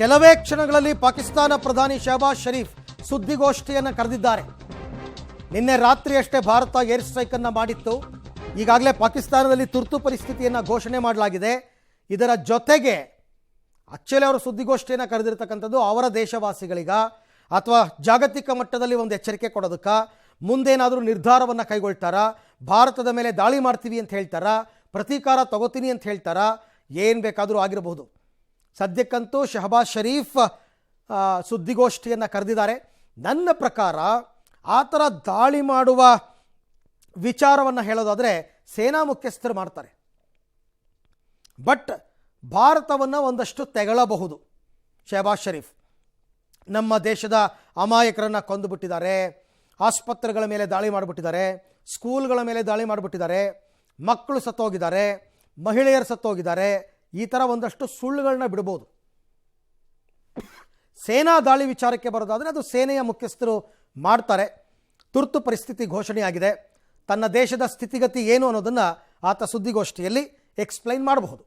ಕೆಲವೇ ಕ್ಷಣಗಳಲ್ಲಿ ಪಾಕಿಸ್ತಾನ ಪ್ರಧಾನಿ ಶಹಬಾಜ್ ಶರೀಫ್ ಸುದ್ದಿಗೋಷ್ಠಿಯನ್ನು ಕರೆದಿದ್ದಾರೆ. ನಿನ್ನೆ ರಾತ್ರಿಯಷ್ಟೇ ಭಾರತ ಏರ್ ಸ್ಟ್ರೈಕ್ ಅನ್ನು ಮಾಡಿತ್ತು. ಈಗಾಗಲೇ ಪಾಕಿಸ್ತಾನದಲ್ಲಿ ತುರ್ತು ಪರಿಸ್ಥಿತಿಯನ್ನು ಘೋಷಣೆ ಮಾಡಲಾಗಿದೆ. ಇದರ ಜೊತೆಗೆ ಆಕ್ಚುಲಿ ಅವರು ಸುದ್ದಿಗೋಷ್ಠಿಯನ್ನು ಕರೆದಿರ್ತಕ್ಕಂಥದ್ದು ಅವರ ದೇಶವಾಸಿಗಳಿಗ ಅಥವಾ ಜಾಗತಿಕ ಮಟ್ಟದಲ್ಲಿ ಒಂದು ಎಚ್ಚರಿಕೆ ಕೊಡೋದಕ್ಕ, ಮುಂದೇನಾದರೂ ನಿರ್ಧಾರವನ್ನು ಕೈಗೊಳ್ತಾರಾ, ಭಾರತದ ಮೇಲೆ ದಾಳಿ ಮಾಡ್ತೀವಿ ಅಂತ ಹೇಳ್ತಾರಾ, ಪ್ರತೀಕಾರ ತಗೋತೀನಿ ಅಂತ ಹೇಳ್ತಾರಾ, ಏನು ಬೇಕಾದರೂ ಆಗಿರಬಹುದು. ಸದ್ಯಕ್ಕಂತೂ ಶಹಬಾಜ್ ಶರೀಫ್ ಸುದ್ದಿಗೋಷ್ಠಿಯನ್ನು ಕರೆದಿದ್ದಾರೆ. ನನ್ನ ಪ್ರಕಾರ ಆ ಥರ ದಾಳಿ ಮಾಡುವ ವಿಚಾರವನ್ನು ಹೇಳೋದಾದರೆ ಸೇನಾ ಮುಖ್ಯಸ್ಥರು ಮಾಡ್ತಾರೆ. ಬಟ್ ಭಾರತವನ್ನು ಒಂದಷ್ಟು ತೆಗಳಬಹುದು ಶಹಬಾಜ್ ಶರೀಫ್. ನಮ್ಮ ದೇಶದ ಅಮಾಯಕರನ್ನು ಕೊಂದುಬಿಟ್ಟಿದ್ದಾರೆ, ಆಸ್ಪತ್ರೆಗಳ ಮೇಲೆ ದಾಳಿ ಮಾಡಿಬಿಟ್ಟಿದ್ದಾರೆ, ಸ್ಕೂಲ್ಗಳ ಮೇಲೆ ದಾಳಿ ಮಾಡಿಬಿಟ್ಟಿದ್ದಾರೆ, ಮಕ್ಕಳು ಸತ್ತೋಗಿದ್ದಾರೆ, ಮಹಿಳೆಯರು ಸತ್ತೋಗಿದ್ದಾರೆ, ಈ ಥರ ಒಂದಷ್ಟು ಸುಳ್ಳುಗಳನ್ನ ಬಿಡ್ಬೋದು. ಸೇನಾ ದಾಳಿ ವಿಚಾರಕ್ಕೆ ಬರೋದಾದರೆ ಅದು ಸೇನೆಯ ಮುಖ್ಯಸ್ಥರು ಮಾಡ್ತಾರೆ. ತುರ್ತು ಪರಿಸ್ಥಿತಿ ಘೋಷಣೆಯಾಗಿದೆ. ತನ್ನ ದೇಶದ ಸ್ಥಿತಿಗತಿ ಏನು ಅನ್ನೋದನ್ನು ಆತ ಸುದ್ದಿಗೋಷ್ಠಿಯಲ್ಲಿ ಎಕ್ಸ್ಪ್ಲೈನ್ ಮಾಡಬಹುದು.